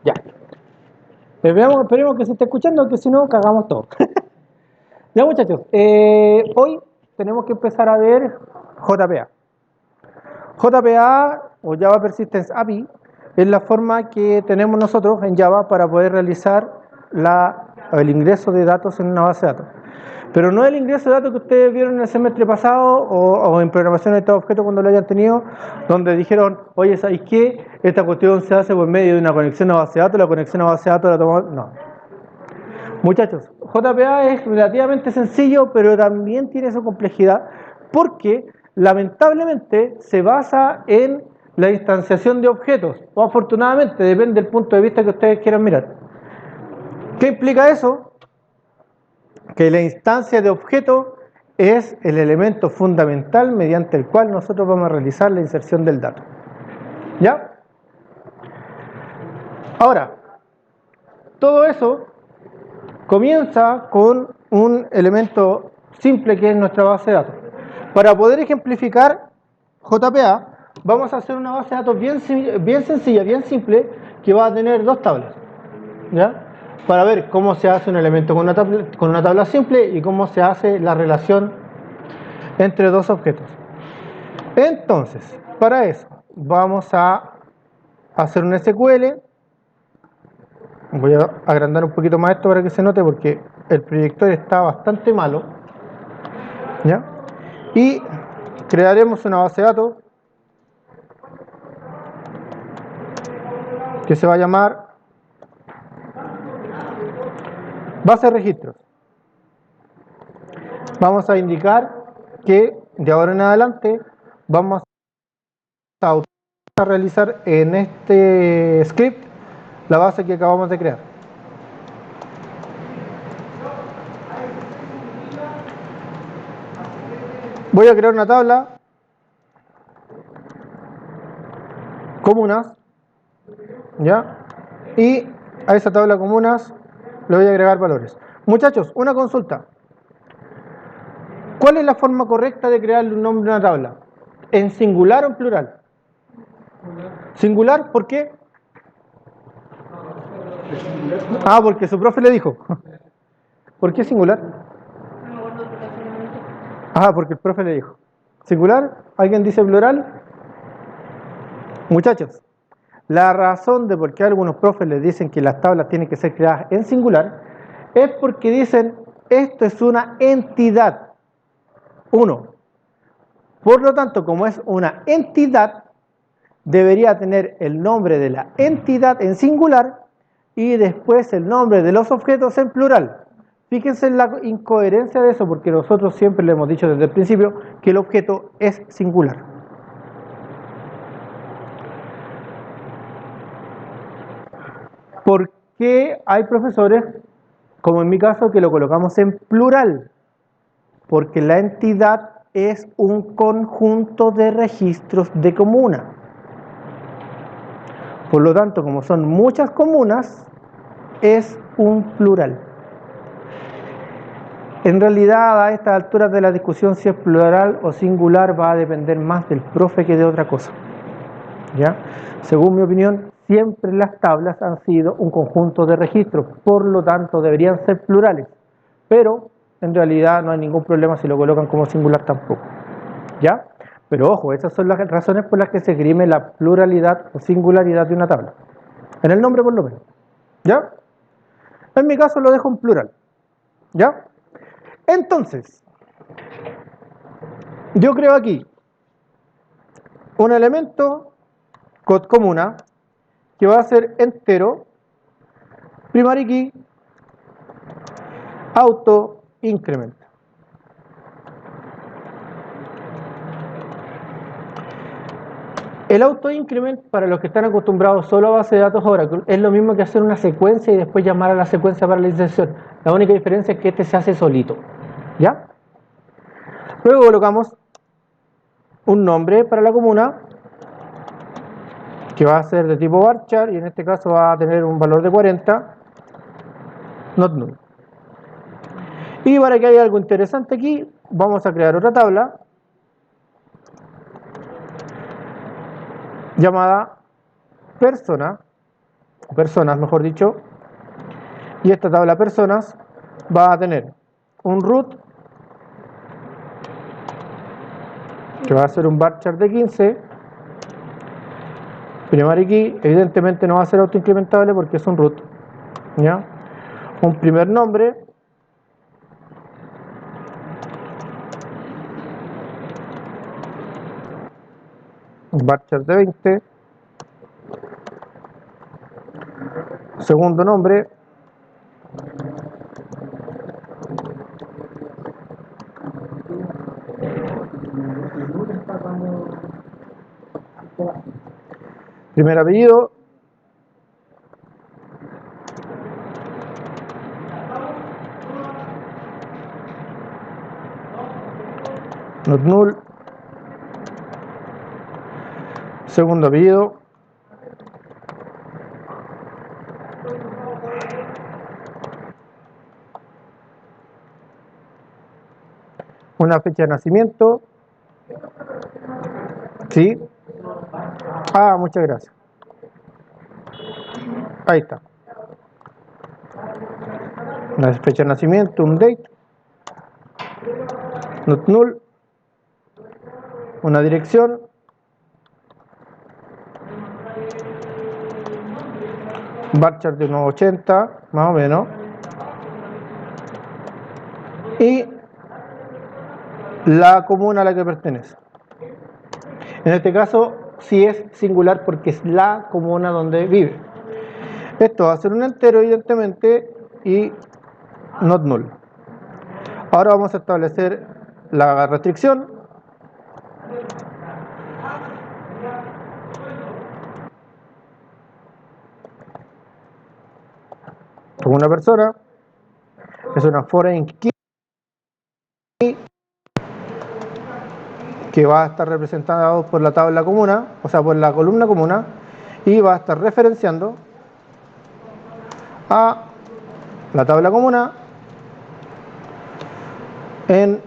Ya. Esperemos que se esté escuchando, que si no, cagamos todo. Ya, muchachos, hoy tenemos que empezar a ver JPA. JPA o Java Persistence API es la forma que tenemos nosotros en Java para poder realizar el ingreso de datos en una base de datos. Pero no el ingreso de datos que ustedes vieron en el semestre pasado o en programación de estos objetos cuando lo hayan tenido, donde dijeron, oye, ¿sabéis qué? Esta cuestión se hace por medio de una conexión a base de datos, la conexión a base de datos la tomamos. No. Muchachos, JPA es relativamente sencillo, pero también tiene su complejidad porque lamentablemente se basa en la instanciación de objetos, o afortunadamente, depende del punto de vista que ustedes quieran mirar. ¿Qué implica eso? Que la instancia de objeto es el elemento fundamental mediante el cual nosotros vamos a realizar la inserción del dato. ¿Ya? Ahora, todo eso comienza con un elemento simple que es nuestra base de datos. Para poder ejemplificar JPA, vamos a hacer una base de datos bien sencilla, bien simple, que va a tener dos tablas. ¿Ya? Para ver cómo se hace un elemento con una tabla simple y cómo se hace la relación entre dos objetos. Entonces, para eso, vamos a hacer un SQL. Voy a agrandar un poquito más esto para que se note porque el proyector está bastante malo. ¿Ya? Y crearemos una base de datos que se va a llamar base de registros. Vamos a indicar que de ahora en adelante vamos a realizar en este script la base que acabamos de crear. Voy a crear una tabla comunas, ¿ya? Y a esa tabla comunas le voy a agregar valores. Muchachos, una consulta. ¿Cuál es la forma correcta de crearle un nombre a una tabla? ¿En singular o en plural? ¿Singular? ¿Por qué? Ah, porque su profe le dijo. ¿Por qué singular? Ah, porque el profe le dijo. ¿Singular? ¿Alguien dice plural? Muchachos, la razón de por qué algunos profes les dicen que las tablas tienen que ser creadas en singular es porque dicen esto es una entidad. Uno. Por lo tanto, como es una entidad, debería tener el nombre de la entidad en singular y después el nombre de los objetos en plural. Fíjense en la incoherencia de eso, porque nosotros siempre le hemos dicho desde el principio que el objeto es singular. ¿Por qué hay profesores, como en mi caso, que lo colocamos en plural? Porque la entidad es un conjunto de registros de comuna. Por lo tanto, como son muchas comunas, es un plural. En realidad, a estas alturas de la discusión, si es plural o singular va a depender más del profe que de otra cosa. ¿Ya? Según mi opinión, siempre las tablas han sido un conjunto de registros, por lo tanto deberían ser plurales, pero en realidad no hay ningún problema si lo colocan como singular tampoco. ¿Ya? Pero ojo, esas son las razones por las que se esgrime la pluralidad o singularidad de una tabla. En el nombre por lo menos. ¿Ya? En mi caso lo dejo en plural. ¿Ya? Entonces, yo creo aquí un elemento comuna que va a ser entero, primary key, auto increment. El auto increment, para los que están acostumbrados solo a base de datos Oracle, es lo mismo que hacer una secuencia y después llamar a la secuencia para la inserción. La única diferencia es que este se hace solito. ¿Ya? Luego colocamos un nombre para la comuna que va a ser de tipo varchar y en este caso va a tener un valor de 40, not null. Y para que haya algo interesante aquí, vamos a crear otra tabla llamada persona personas, mejor dicho, y esta tabla personas va a tener un root que va a ser un varchar de 15, primary key, evidentemente no va a ser autoincrementable porque es un root, ¿ya? Un primer nombre, un varchar de 20, segundo nombre, primer apellido, not null, segundo apellido, una fecha de nacimiento, ¿sí? Ah, muchas gracias. Ahí está. Una fecha de nacimiento, un date, not null, una dirección, varchar de unos 80, más o menos, y la comuna a la que pertenece. En este caso, sí es singular porque es la comuna donde vive. Esto va a ser un entero, evidentemente, y not null. Ahora vamos a establecer la restricción. Como una persona, es una foreign key que va a estar representado por la tabla comuna, o sea, por la columna comuna, y va a estar referenciando a la tabla comuna en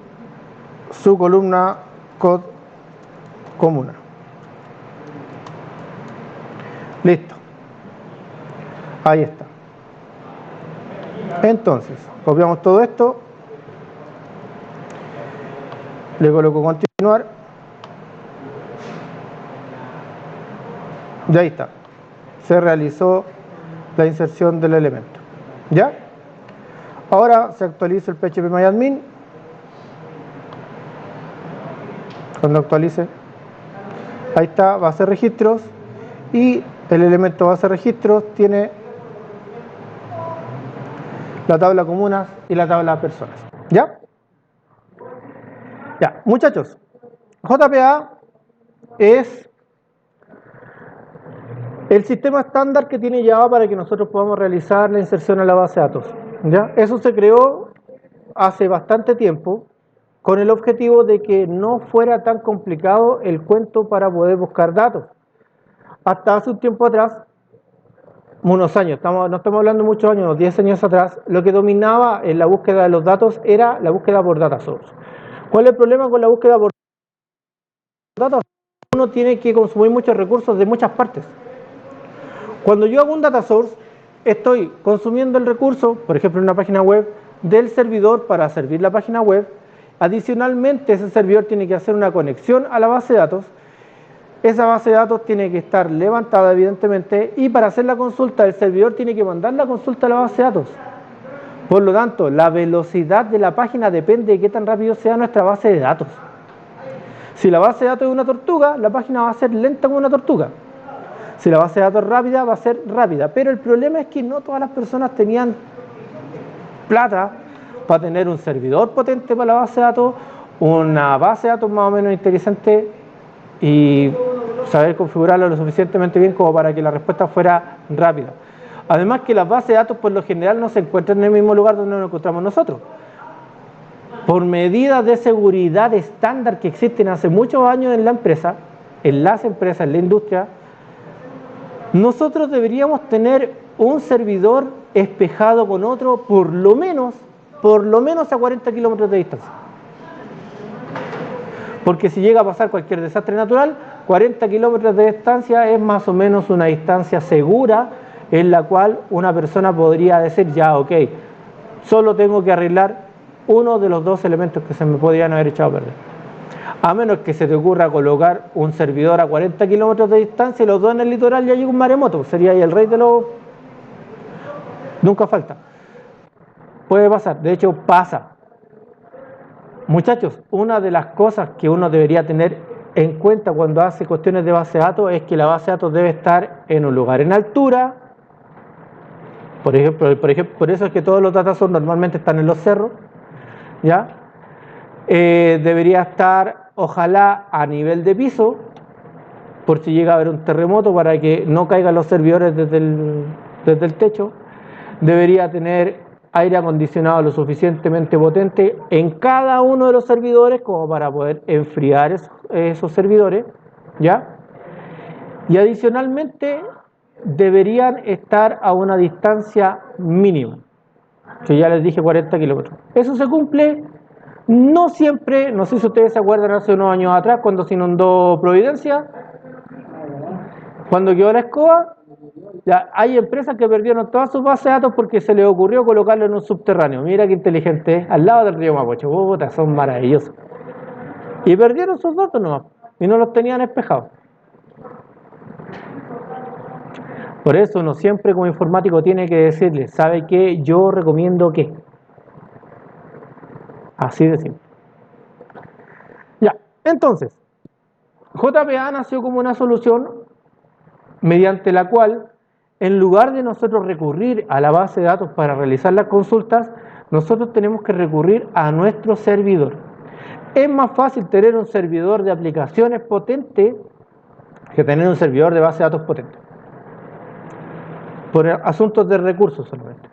su columna code comuna. Listo. Ahí está. Entonces, copiamos todo esto, le coloco continuar, y ahí está. Se realizó la inserción del elemento. ¿Ya? Ahora se actualiza el phpMyAdmin. Cuando actualice, ahí está, base de registros, y el elemento base de registros tiene la tabla comunas y la tabla personas. ¿Ya? Ya, muchachos, JPA es el sistema estándar que tiene Java para que nosotros podamos realizar la inserción a la base de datos. ¿Ya? Eso se creó hace bastante tiempo con el objetivo de que no fuera tan complicado el cuento para poder buscar datos. Hasta hace un tiempo atrás, unos años, no estamos hablando de muchos años, unos 10 años atrás, lo que dominaba en la búsqueda de los datos era la búsqueda por data source. ¿Cuál es el problema con la búsqueda por datos? Uno tiene que consumir muchos recursos de muchas partes. Cuando yo hago un data source, estoy consumiendo el recurso, por ejemplo en una página web, del servidor para servir la página web. Adicionalmente, ese servidor tiene que hacer una conexión a la base de datos. Esa base de datos tiene que estar levantada, evidentemente, y para hacer la consulta, el servidor tiene que mandar la consulta a la base de datos. Por lo tanto, la velocidad de la página depende de qué tan rápido sea nuestra base de datos. Si la base de datos es una tortuga, la página va a ser lenta como una tortuga. Si la base de datos es rápida, va a ser rápida. Pero el problema es que no todas las personas tenían plata para tener un servidor potente para la base de datos, una base de datos más o menos inteligente y saber configurarlo lo suficientemente bien como para que la respuesta fuera rápida. Además que las bases de datos por lo general no se encuentran en el mismo lugar donde nos encontramos nosotros. Por medidas de seguridad estándar que existen hace muchos años en la empresa, en las empresas, en la industria, nosotros deberíamos tener un servidor espejado con otro por lo menos a 40 kilómetros de distancia. Porque si llega a pasar cualquier desastre natural, 40 kilómetros de distancia es más o menos una distancia segura en la cual una persona podría decir, ya, ok, solo tengo que arreglar uno de los dos elementos que se me podían haber echado a perder. A menos que se te ocurra colocar un servidor a 40 kilómetros de distancia y los dos en el litoral y hay un maremoto, sería ahí el rey de los... Nunca falta. Puede pasar, de hecho pasa. Muchachos, una de las cosas que uno debería tener en cuenta cuando hace cuestiones de base de datos es que la base de datos debe estar en un lugar en altura. Por ejemplo, por eso es que todos los datasets normalmente están en los cerros, ¿ya? Debería estar, ojalá, a nivel de piso, por si llega a haber un terremoto, para que no caigan los servidores desde el techo. Debería tener aire acondicionado lo suficientemente potente en cada uno de los servidores como para poder enfriar esos servidores, ¿ya? Y adicionalmente deberían estar a una distancia mínima, que ya les dije 40 kilómetros. Eso se cumple no siempre, no sé si ustedes se acuerdan hace unos años atrás cuando se inundó Providencia, cuando quedó la escoba. Ya, hay empresas que perdieron todas sus bases de datos porque se les ocurrió colocarlo en un subterráneo. Mira qué inteligente es, al lado del río Mapocho. Puta, son maravillosos. Y perdieron sus datos nomás, y no los tenían espejados. Por eso uno siempre como informático tiene que decirle, ¿sabe qué? Yo recomiendo que. Así de simple. Ya, entonces, JPA nació como una solución mediante la cual, en lugar de nosotros recurrir a la base de datos para realizar las consultas, nosotros tenemos que recurrir a nuestro servidor. Es más fácil tener un servidor de aplicaciones potente que tener un servidor de base de datos potente, por asuntos de recursos solamente.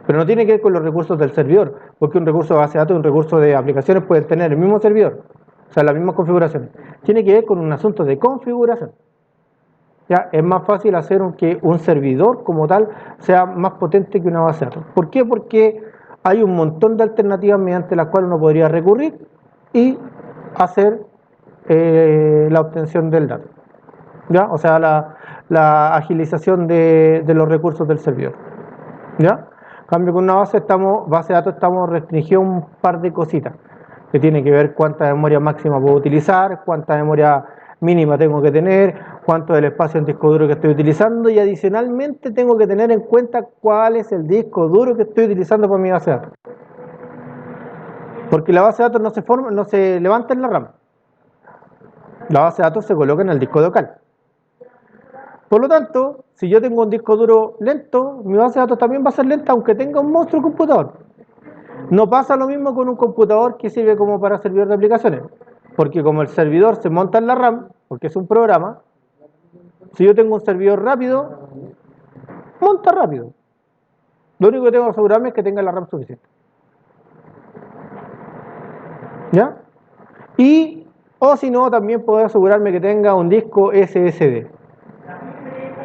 Pero no tiene que ver con los recursos del servidor, porque un recurso de base de datos y un recurso de aplicaciones pueden tener el mismo servidor, o sea, las mismas configuraciones. Tiene que ver con un asunto de configuración. Ya, es más fácil hacer que un servidor como tal sea más potente que una base de datos. ¿Por qué? Porque hay un montón de alternativas mediante las cuales uno podría recurrir y hacer la obtención del dato. ¿Ya? O sea, la agilización de los recursos del servidor. ¿Ya? En cambio, con una base de datos estamos restringidos un par de cositas, que tiene que ver cuánta memoria máxima puedo utilizar, cuánta memoria mínima tengo que tener, cuánto del espacio en disco duro que estoy utilizando, y adicionalmente tengo que tener en cuenta cuál es el disco duro que estoy utilizando para mi base de datos. Porque la base de datos no se levanta en la RAM. La base de datos se coloca en el disco local. Por lo tanto, si yo tengo un disco duro lento, mi base de datos también va a ser lenta, aunque tenga un monstruo computador. No pasa lo mismo con un computador que sirve como para servidor de aplicaciones, porque como el servidor se monta en la RAM, porque es un programa, si yo tengo un servidor rápido, monta rápido. Lo único que tengo que asegurarme es que tenga la RAM suficiente. ¿Ya? Y, o si no, también puedo asegurarme que tenga un disco SSD.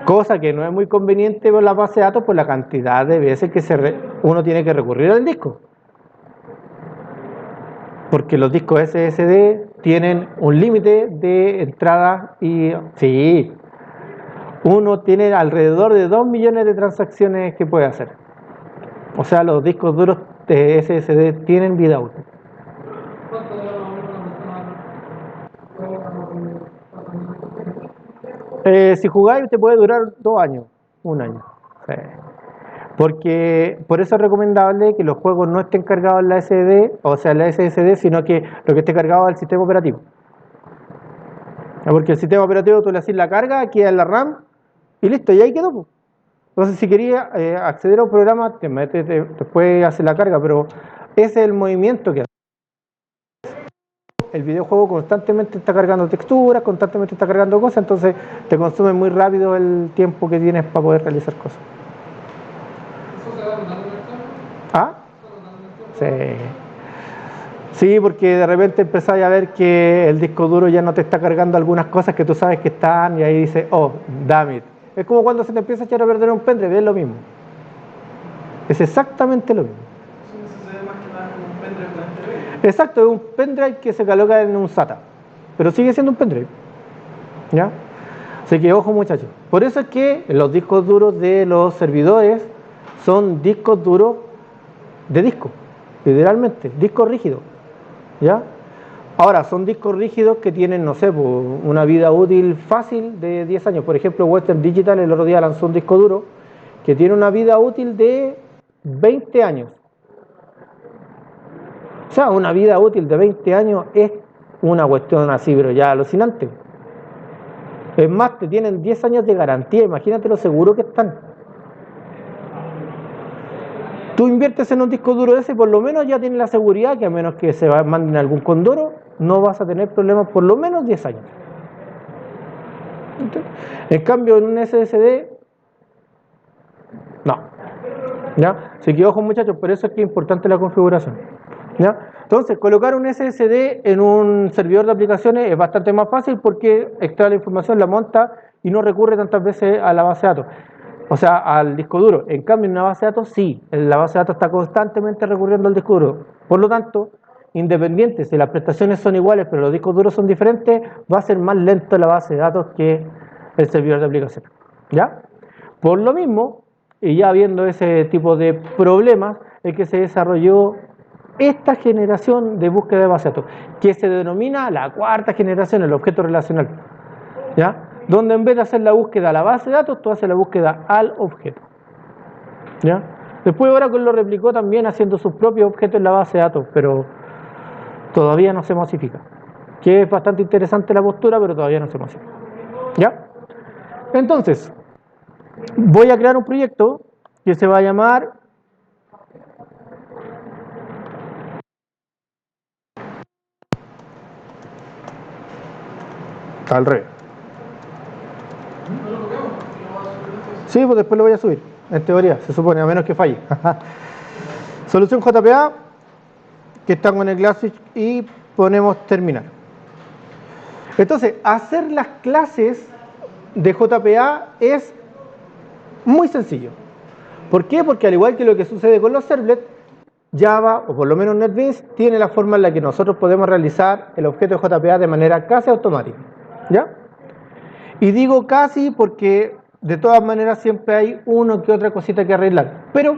Cosa que no es muy conveniente por la base de datos por la cantidad de veces que uno tiene que recurrir al disco. Porque los discos SSD tienen un límite de entrada y sí, uno tiene alrededor de 2 millones de transacciones que puede hacer. O sea, los discos duros de SSD tienen vida útil. Si jugáis te puede durar 2 años, 1 año. Sí. Porque por eso es recomendable que los juegos no estén cargados en la SD, o sea, en la SSD, sino que lo que esté cargado es el sistema operativo. Porque el sistema operativo tú le haces la carga, queda en la RAM y listo, y ahí quedó. Entonces, si querías acceder a un programa, te metes, después haces la carga, pero ese es el movimiento que hace. El videojuego constantemente está cargando texturas, constantemente está cargando cosas, entonces te consume muy rápido el tiempo que tienes para poder realizar cosas. ¿Ah? Sí. Sí, porque de repente empezás a ver que el disco duro ya no te está cargando algunas cosas que tú sabes que están y ahí dices, oh, damn it. Es como cuando se te empieza a echar a perder un pendrive, es lo mismo. Es exactamente lo mismo. Exacto, es un pendrive que se coloca en un SATA, pero sigue siendo un pendrive. ¿Ya? Así que ojo muchachos, por eso es que los discos duros de los servidores son discos duros de disco, literalmente, discos rígidos, ¿ya? Ahora, son discos rígidos que tienen, no sé, una vida útil fácil de 10 años. Por ejemplo, Western Digital el otro día lanzó un disco duro que tiene una vida útil de 20 años. O sea, una vida útil de 20 años es una cuestión así, pero ya alucinante. Es más, te tienen 10 años de garantía, imagínate lo seguro que están. Tú inviertes en un disco duro ese y por lo menos ya tienes la seguridad que a menos que se manden algún condoro, no vas a tener problemas por lo menos 10 años. En cambio, en un SSD, no. ¿Ya? Así que ojo muchachos, por eso es que es importante la configuración. ¿Ya? Entonces, colocar un SSD en un servidor de aplicaciones es bastante más fácil porque extrae la información, la monta y no recurre tantas veces a la base de datos. O sea, al disco duro. En cambio, en una base de datos sí, la base de datos está constantemente recurriendo al disco duro. Por lo tanto, independiente si las prestaciones son iguales pero los discos duros son diferentes, va a ser más lento la base de datos que el servidor de aplicaciones. ¿Ya? Por lo mismo, y ya viendo ese tipo de problemas, es que se desarrolló esta generación de búsqueda de base de datos, que se denomina la cuarta generación, el objeto relacional, ¿ya? Donde en vez de hacer la búsqueda a la base de datos, tú haces la búsqueda al objeto, ¿ya? Después Oracle lo replicó también haciendo sus propios objetos en la base de datos, pero todavía no se masifica, que es bastante interesante la postura, pero todavía no se masifica, ¿ya? Entonces, voy a crear un proyecto que se va a llamar al revés. Sí, pues después lo voy a subir, en teoría, se supone, a menos que falle. Solución JPA, que está con el Glassfish y ponemos terminar. Entonces, hacer las clases de JPA es muy sencillo. ¿Por qué? Porque al igual que lo que sucede con los servlets, Java, o por lo menos NetBeans, tiene la forma en la que nosotros podemos realizar el objeto de JPA de manera casi automática. ¿Ya? Y digo casi porque de todas maneras siempre hay uno que otra cosita que arreglar. Pero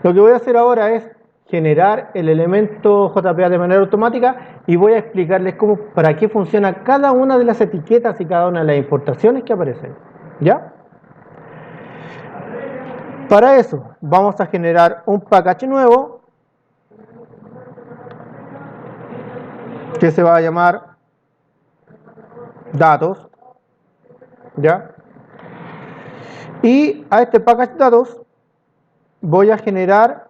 lo que voy a hacer ahora es generar el elemento JPA de manera automática y voy a explicarles para qué funciona cada una de las etiquetas y cada una de las importaciones que aparecen. ¿Ya? Para eso vamos a generar un package nuevo que se va a llamar datos, ¿ya? Y a este package datos voy a generar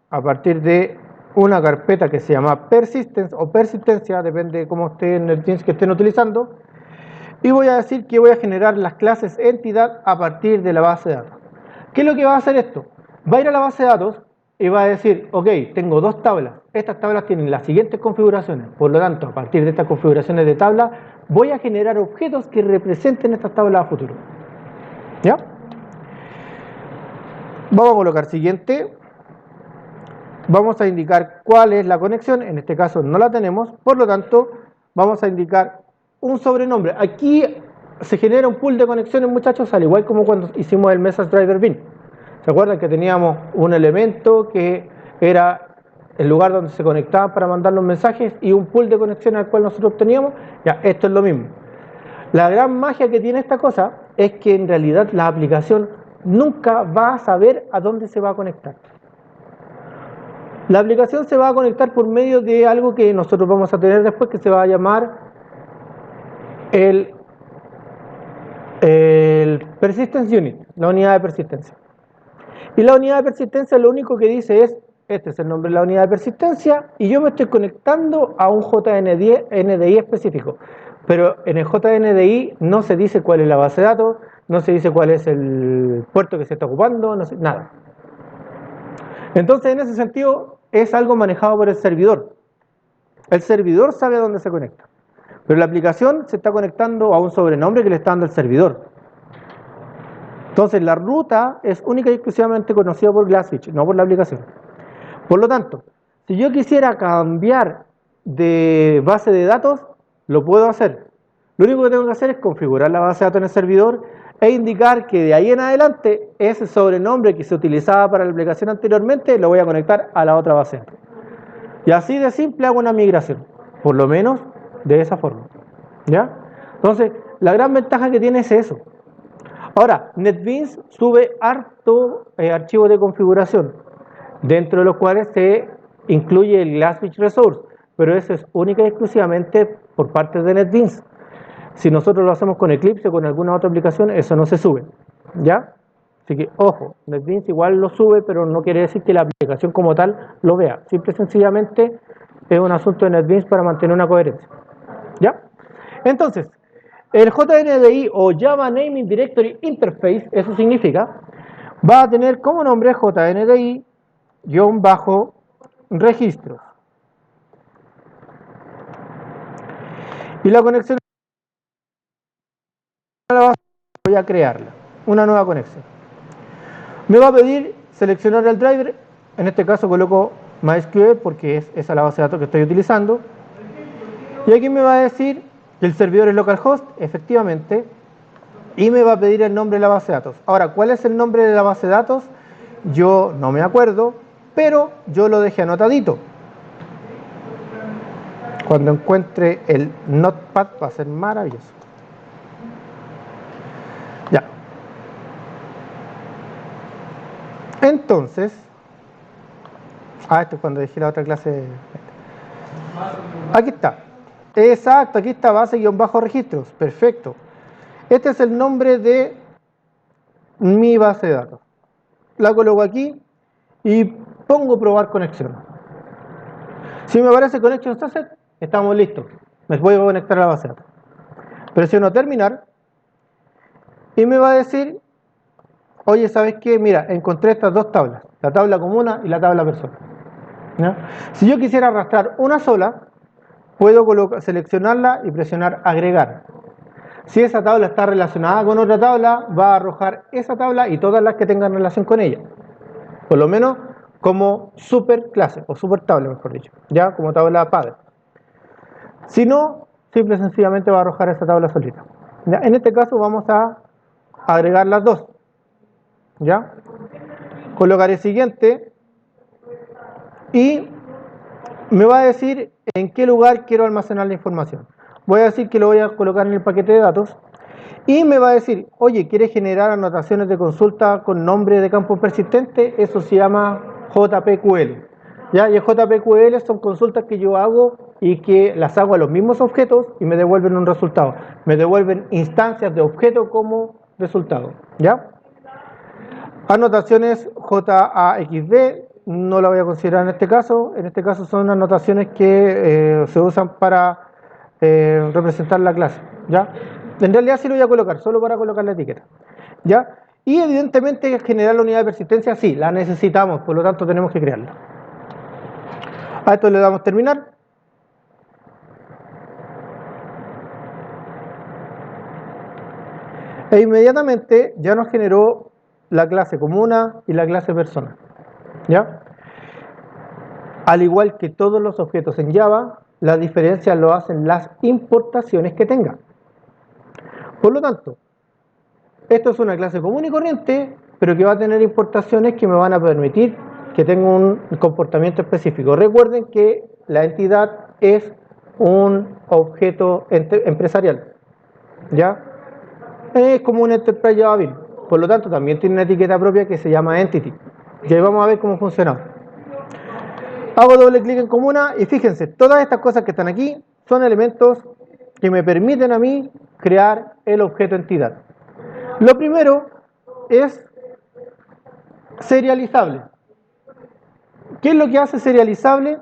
a partir de una carpeta que se llama persistence o persistencia, depende de cómo estén el NetBeans que estén utilizando, y voy a decir que voy a generar las clases entidad a partir de la base de datos. ¿Qué es lo que va a hacer esto? Va a ir a la base de datos y va a decir, ok, tengo dos tablas, estas tablas tienen las siguientes configuraciones, por lo tanto, a partir de estas configuraciones de tabla, voy a generar objetos que representen estas tablas a futuro. ¿Ya? Vamos a colocar siguiente. Vamos a indicar cuál es la conexión, en este caso no la tenemos, por lo tanto vamos a indicar un sobrenombre. Aquí se genera un pool de conexiones, muchachos, al igual como cuando hicimos el Message Driver Bin. ¿Se acuerdan que teníamos un elemento que era el lugar donde se conectaban para mandar los mensajes y un pool de conexiones al cual nosotros obteníamos? Ya, esto es lo mismo. La gran magia que tiene esta cosa es que en realidad la aplicación nunca va a saber a dónde se va a conectar. La aplicación se va a conectar por medio de algo que nosotros vamos a tener después, que se va a llamar el Persistence Unit, la unidad de persistencia. Y la unidad de persistencia lo único que dice es, este es el nombre de la unidad de persistencia, y yo me estoy conectando a un JNDI específico. Pero en el JNDI no se dice cuál es la base de datos, no se dice cuál es el puerto que se está ocupando, no sé, nada. Entonces, en ese sentido, es algo manejado por el servidor. El servidor sabe a dónde se conecta. Pero la aplicación se está conectando a un sobrenombre que le está dando el servidor. Entonces, la ruta es única y exclusivamente conocida por Glassfish, no por la aplicación. Por lo tanto, si yo quisiera cambiar de base de datos, lo puedo hacer. Lo único que tengo que hacer es configurar la base de datos en el servidor e indicar que de ahí en adelante ese sobrenombre que se utilizaba para la aplicación anteriormente lo voy a conectar a la otra base de datos. Y así de simple hago una migración, por lo menos de esa forma. ¿Ya? Entonces, la gran ventaja que tiene es eso. Ahora, NetBeans sube harto archivos de configuración, dentro de los cuales se incluye el Glassfish Resource, pero eso es única y exclusivamente por parte de NetBeans. Si nosotros lo hacemos con Eclipse o con alguna otra aplicación, eso no se sube, ¿ya? Así que, ojo, NetBeans igual lo sube, pero no quiere decir que la aplicación como tal lo vea. Simple y sencillamente es un asunto de NetBeans para mantener una coherencia, ¿ya? Entonces, el JNDI o Java Naming Directory Interface, eso significa, va a tener como nombre JNDI-registros. Y la conexión voy a crearla, una nueva conexión. Me va a pedir seleccionar el driver, en este caso coloco MySQL porque esa es la base de datos que estoy utilizando. Y aquí me va a decir que el servidor es localhost, efectivamente, y me va a pedir el nombre de la base de datos. Ahora, ¿cuál es el nombre de la base de datos? Yo no me acuerdo, pero yo lo dejé anotadito. Cuando encuentre el notepad va a ser maravilloso. Ya. Entonces, esto es cuando dejé la otra clase. Aquí está. Exacto, aquí está base-registros. Perfecto. Este es el nombre de mi base de datos. La coloco aquí y pongo probar conexión. Si me aparece Connection Success, estamos listos. Me voy a conectar a la base de datos. Presiono terminar y me va a decir, oye, ¿sabes qué? Mira, encontré estas dos tablas, la tabla comuna y la tabla persona. ¿Ya? Si yo quisiera arrastrar una sola, puedo seleccionarla y presionar agregar. Si esa tabla está relacionada con otra tabla, va a arrojar esa tabla y todas las que tengan relación con ella. Por lo menos como superclase o supertabla, mejor dicho, ya como tabla padre. Si no, simple y sencillamente va a arrojar esa tabla solita. ¿Ya? En este caso vamos a agregar las dos. ¿Ya? Colocaré siguiente y me va a decir en qué lugar quiero almacenar la información. Voy a decir que lo voy a colocar en el paquete de datos y me va a decir, oye, ¿quieres generar anotaciones de consulta con nombre de campo persistente? Eso se llama JPQL. ¿Ya? Y el JPQL son consultas que yo hago y que las hago a los mismos objetos y me devuelven un resultado. Me devuelven instancias de objeto como resultado. ¿Ya? Anotaciones JAXB, no la voy a considerar en este caso. En este caso son anotaciones que se usan para representar la clase. ¿Ya? En realidad sí lo voy a colocar, solo para colocar la etiqueta. ¿Ya? Y evidentemente generar la unidad de persistencia, sí, la necesitamos, por lo tanto tenemos que crearla. A esto le damos terminar. E inmediatamente ya nos generó la clase comuna y la clase persona. ¿Ya? Al igual que todos los objetos en Java, la diferencia lo hacen las importaciones que tenga. Por lo tanto, esto es una clase común y corriente, pero que va a tener importaciones que me van a permitir que tenga un comportamiento específico. Recuerden que la entidad es un objeto empresarial. ¿Ya? Es como un Enterprise Java Build. Por lo tanto, también tiene una etiqueta propia que se llama Entity. Y ahí vamos a ver cómo funciona. Hago doble clic en comuna y fíjense, todas estas cosas que están aquí son elementos que me permiten a mí crear el objeto entidad. Lo primero es serializable. ¿Qué es lo que hace serializable?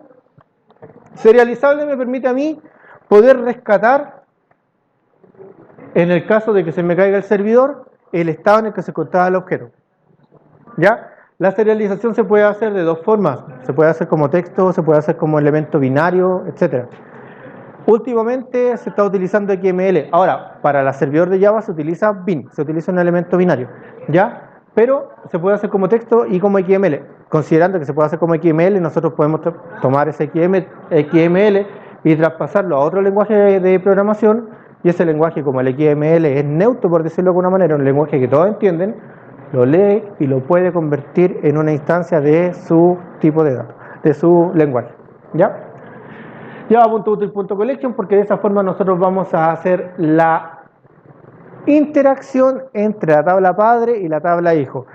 Serializable me permite a mí poder rescatar, en el caso de que se me caiga el servidor, el estado en el que se encontraba el objeto. ¿Ya? La serialización se puede hacer de dos formas. Se puede hacer como texto, se puede hacer como elemento binario, etc. Últimamente se está utilizando XML. Ahora, para el servidor de Java se utiliza bin, se utiliza un elemento binario. ¿Ya? Pero se puede hacer como texto y como XML. Considerando que se puede hacer como XML, nosotros podemos tomar ese XML y traspasarlo a otro lenguaje de programación y ese lenguaje, como el XML es neutro, por decirlo de alguna manera, un lenguaje que todos entienden, lo lee y lo puede convertir en una instancia de su tipo de datos, de su lenguaje. ¿Ya? Java.util.collection, porque de esa forma nosotros vamos a hacer la interacción entre la tabla padre y la tabla hijo.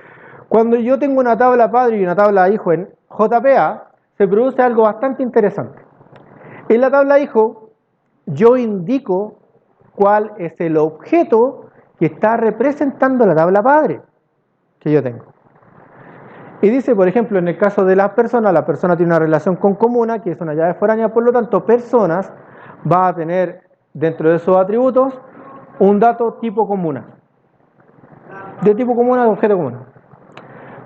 Cuando yo tengo una tabla padre y una tabla hijo en JPA, se produce algo bastante interesante. En la tabla hijo, yo indico cuál es el objeto que está representando la tabla padre que yo tengo. Y dice, por ejemplo, en el caso de las personas, la persona tiene una relación con comuna, que es una llave foránea, por lo tanto, personas va a tener dentro de esos atributos un dato tipo comuna. De tipo comuna, de objeto comuna.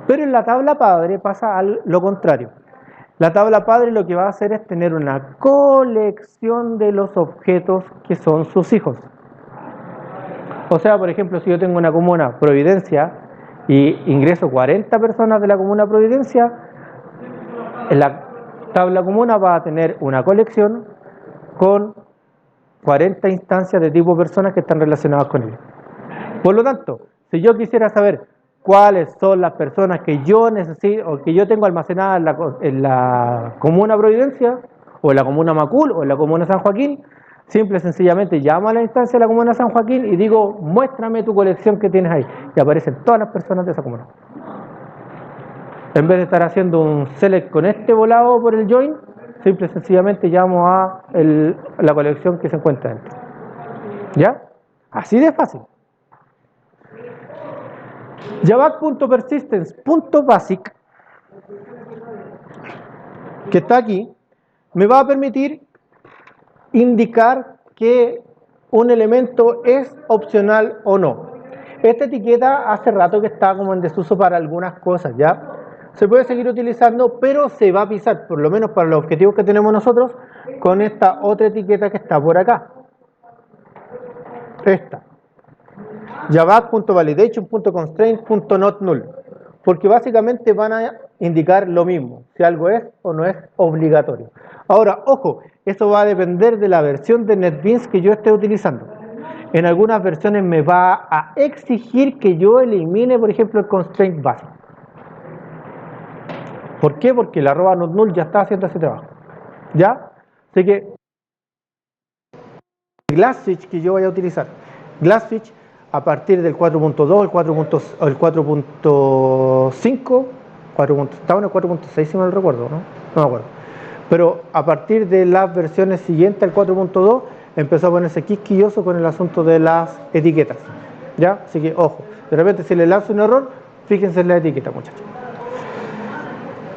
Pero en la tabla padre pasa lo contrario. La tabla padre lo que va a hacer es tener una colección de los objetos que son sus hijos. O sea, por ejemplo, si yo tengo una comuna Providencia y ingreso 40 personas de la comuna Providencia, en la tabla comuna va a tener una colección con 40 instancias de tipo personas que están relacionadas con él. Por lo tanto, si yo quisiera saber cuáles son las personas que yo necesito o que yo tengo almacenadas en la comuna Providencia, o en la comuna Macul, o en la comuna San Joaquín, simple y sencillamente llamo a la instancia de la comuna San Joaquín y digo, muéstrame tu colección que tienes ahí. Y aparecen todas las personas de esa comuna. En vez de estar haciendo un select con este volado por el join, simple y sencillamente llamo a la colección que se encuentra dentro. ¿Ya? Así de fácil. Javac.persistence.basic, que está aquí, me va a permitir indicar que un elemento es opcional o no. Esta etiqueta hace rato que está como en desuso para algunas cosas, ¿ya? Se puede seguir utilizando, pero se va a pisar, por lo menos para los objetivos que tenemos nosotros, con esta otra etiqueta que está por acá. Esta. Javac.validation.constraint.notNull, porque básicamente van a indicar lo mismo, si algo es o no es obligatorio. Ahora, ojo, eso va a depender de la versión de NetBeans que yo esté utilizando. En algunas versiones me va a exigir que yo elimine, por ejemplo, el constraint básico. ¿Por qué? Porque el @notnull ya está haciendo ese trabajo. ¿Ya? Así que Glassfish que yo voy a utilizar. Glassfish a partir del 4.2, el 4.5, estaba en el 4.6 si mal recuerdo, ¿no? No me acuerdo. Pero a partir de las versiones siguientes al 4.2 empezó a ponerse quisquilloso con el asunto de las etiquetas. ¿Ya? Así que ojo, de repente si le lanzo un error, fíjense en la etiqueta, muchachos.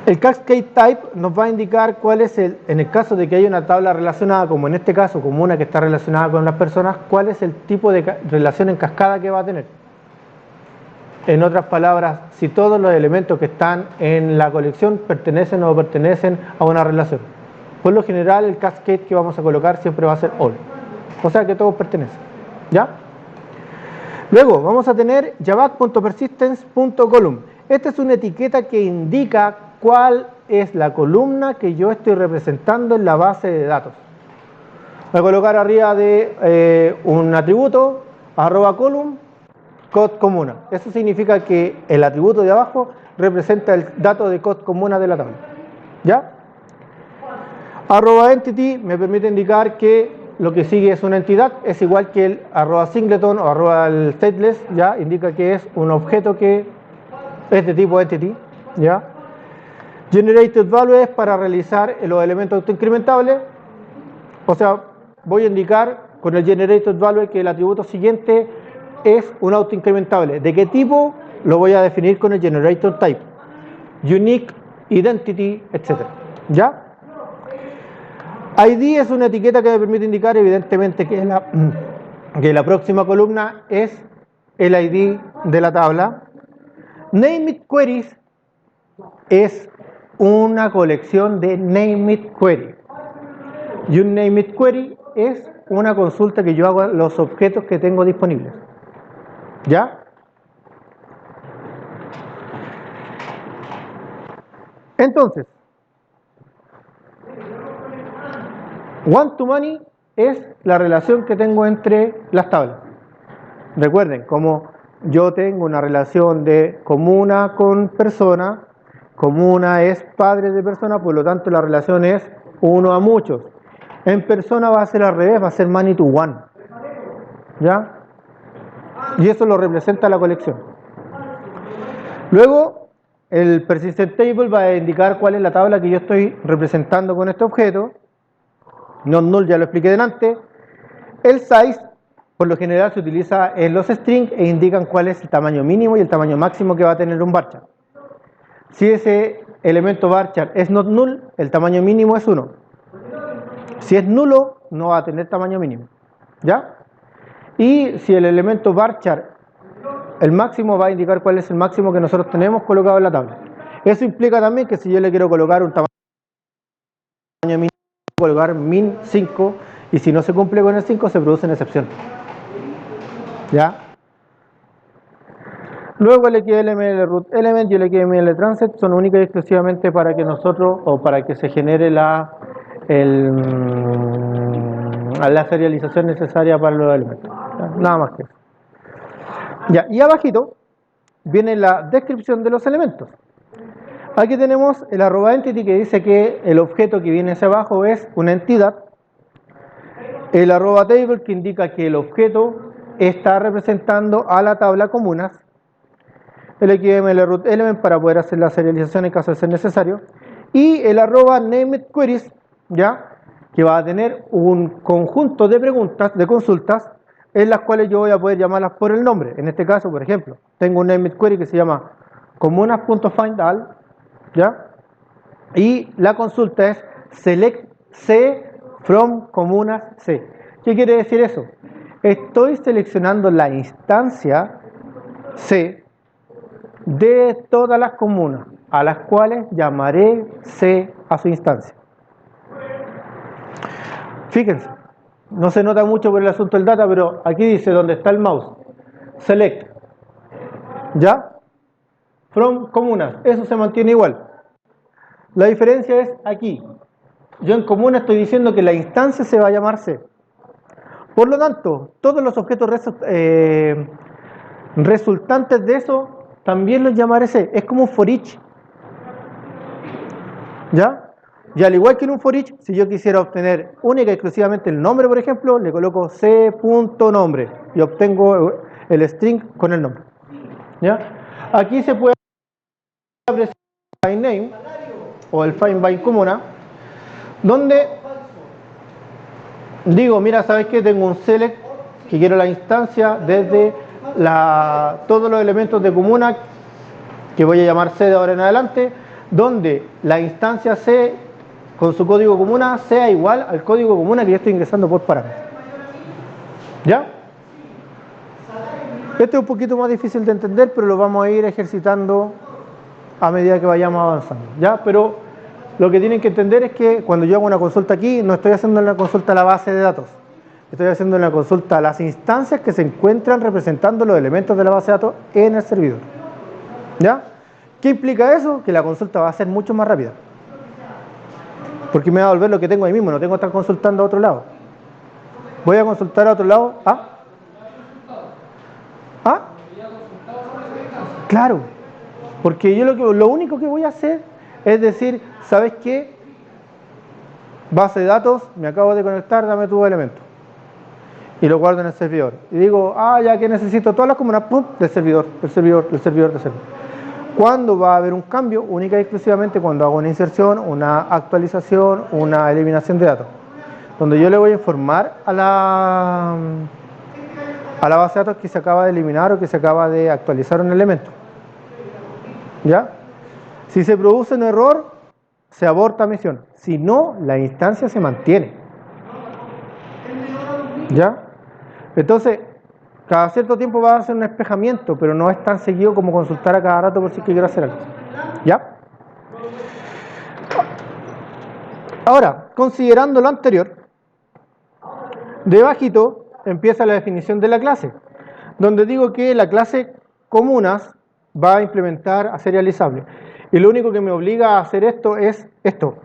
El cascade type nos va a indicar cuál es en el caso de que haya una tabla relacionada, como en este caso, como una que está relacionada con las personas, cuál es el tipo de relación en cascada que va a tener. En otras palabras, si todos los elementos que están en la colección pertenecen o no pertenecen a una relación. Por lo general, el cascade que vamos a colocar siempre va a ser all. O sea que todos pertenecen. ¿Ya? Luego vamos a tener javac.persistence.column. Esta es una etiqueta que indica cuál es la columna que yo estoy representando en la base de datos. Voy a colocar arriba de un atributo, @column, code comuna. Eso significa que el atributo de abajo representa el dato de code comuna de la tabla. ¿Ya? @entity me permite indicar que lo que sigue es una entidad, es igual que el @singleton o el stateless, ¿ya? Indica que es un objeto que es de tipo entity, ¿ya? Generated value es para realizar los elementos autoincrementables, o sea, voy a indicar con el generated value que el atributo siguiente es un autoincrementable. ¿De qué tipo? Lo voy a definir con el generator type, unique, identity, etc. ¿Ya? ID es una etiqueta que me permite indicar evidentemente que la próxima columna es el ID de la tabla. Named queries es una colección de named query. Y un named query es una consulta que yo hago a los objetos que tengo disponibles. ¿Ya? Entonces, one to many es la relación que tengo entre las tablas. Recuerden, como yo tengo una relación de comuna con persona, comuna es padre de persona, por lo tanto la relación es uno a muchos. En persona va a ser al revés, va a ser many to one. ¿Ya? Y eso lo representa la colección. Luego, el persistent table va a indicar cuál es la tabla que yo estoy representando con este objeto. Not null ya lo expliqué delante. El size, por lo general, se utiliza en los strings e indican cuál es el tamaño mínimo y el tamaño máximo que va a tener un varchar. Si ese elemento varchar es not null, el tamaño mínimo es 1. Si es nulo, no va a tener tamaño mínimo. ¿Ya? Y si el elemento varchar, el máximo, va a indicar cuál es el máximo que nosotros tenemos colocado en la tabla. Eso implica también que si yo le quiero colocar un tamaño mínimo, colocar min 5, y si no se cumple con el 5, se produce una excepción. ¿Ya? Luego el XML root element y el XML transet son únicas y exclusivamente para que nosotros, o para que se genere la serialización necesaria para los elementos. ¿Ya? Nada más que eso. Ya, y abajito viene la descripción de los elementos. Aquí tenemos el @entity que dice que el objeto que viene hacia abajo es una entidad. El @table que indica que el objeto está representando a la tabla comunas. El XML root element para poder hacer la serialización en caso de ser necesario. Y el @namedQueries, ¿ya? Que va a tener un conjunto de preguntas, de consultas, en las cuales yo voy a poder llamarlas por el nombre. En este caso, por ejemplo, tengo un named query que se llama comunas.findAll, ¿ya? Y la consulta es select C from comunas C. ¿Qué quiere decir eso? Estoy seleccionando la instancia C de todas las comunas, a las cuales llamaré C a su instancia. Fíjense, no se nota mucho por el asunto del data, pero aquí dice donde está el mouse, select, ¿ya? From comunas, eso se mantiene igual. La diferencia es aquí, yo en comuna estoy diciendo que la instancia se va a llamar C. Por lo tanto, todos los objetos resultantes de eso también los llamaré C, es como un for each, ¿ya? Y al igual que en un for each, si yo quisiera obtener única y exclusivamente el nombre, por ejemplo, le coloco c.nombre y obtengo el string con el nombre. ¿Ya? Aquí se puede apreciar el find name o el find by comuna, donde digo, mira, ¿sabes qué? Tengo un select que quiero la instancia desde todos los elementos de comuna que voy a llamar C de ahora en adelante, donde la instancia C con su código comuna sea igual al código comuna que yo estoy ingresando por parámetro. ¿Ya? Este es un poquito más difícil de entender, pero lo vamos a ir ejercitando a medida que vayamos avanzando. ¿Ya? Pero lo que tienen que entender es que cuando yo hago una consulta aquí, no estoy haciendo una consulta a la base de datos. Estoy haciendo una consulta a las instancias que se encuentran representando los elementos de la base de datos en el servidor. ¿Ya? ¿Qué implica eso? Que la consulta va a ser mucho más rápida. Porque me va a volver lo que tengo ahí mismo, no tengo que estar consultando a otro lado. Voy a consultar a otro lado. ¿Ah? ¿Ah? Claro. Porque yo lo único que voy a hacer es decir, ¿sabes qué? Base de datos, me acabo de conectar, dame tu elemento. Y lo guardo en el servidor. Y digo, ya que necesito todas las comunas, ¡pum! Del servidor. ¿Cuándo va a haber un cambio? Única y exclusivamente cuando hago una inserción, una actualización, una eliminación de datos. Donde yo le voy a informar a la base de datos que se acaba de eliminar o que se acaba de actualizar un elemento. ¿Ya? Si se produce un error, se aborta misión. Si no, la instancia se mantiene. ¿Ya? Entonces, cada cierto tiempo va a hacer un espejamiento, pero no es tan seguido como consultar a cada rato por si quiero hacer algo. ¿Ya? Ahora, considerando lo anterior, debajito empieza la definición de la clase, donde digo que la clase comunas va a implementar a serializable. Y lo único que me obliga a hacer esto es esto.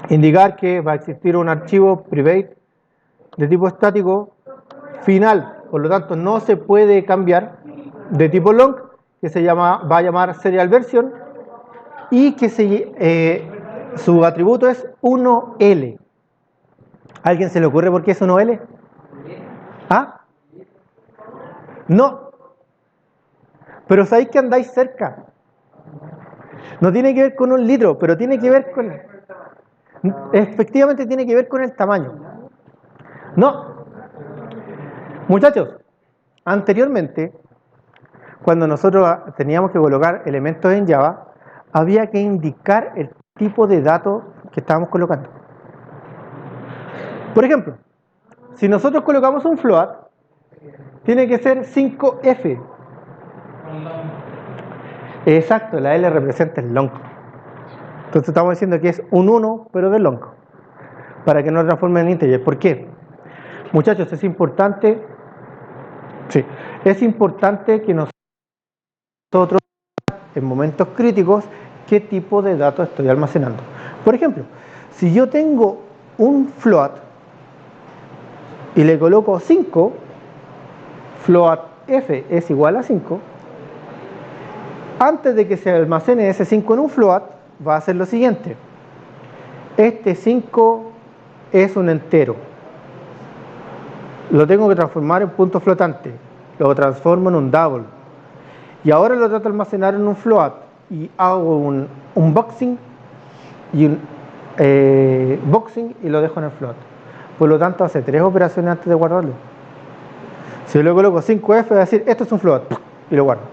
Indicar que va a existir un archivo private de tipo estático final, por lo tanto no se puede cambiar, de tipo long, que va a llamar serial version, y que su atributo es 1L. ¿A alguien se le ocurre por qué es 1L? ¿Ah? No, pero sabéis que andáis cerca. No tiene que ver con un litro, pero tiene que ver con... Efectivamente tiene que ver con el tamaño. No, muchachos, anteriormente, cuando nosotros teníamos que colocar elementos en Java, había que indicar el tipo de datos que estábamos colocando. Por ejemplo, si nosotros colocamos un float, tiene que ser 5F. Exacto, la L representa el long. Entonces estamos diciendo que es un 1, pero de long, para que no transforme en integer. ¿Por qué? Muchachos, es importante que nosotros, en momentos críticos, qué tipo de datos estoy almacenando. Por ejemplo, si yo tengo un float y le coloco 5, float f es igual a 5, antes de que se almacene ese 5 en un float, va a hacer lo siguiente. Este 5 es un entero. Lo tengo que transformar en punto flotante. Lo transformo en un double. Y ahora lo trato de almacenar en un float. Y hago un unboxing y un boxing y lo dejo en el float. Por lo tanto, hace 3 operaciones antes de guardarlo. Si yo le coloco 5F, voy a decir, esto es un float. Y lo guardo.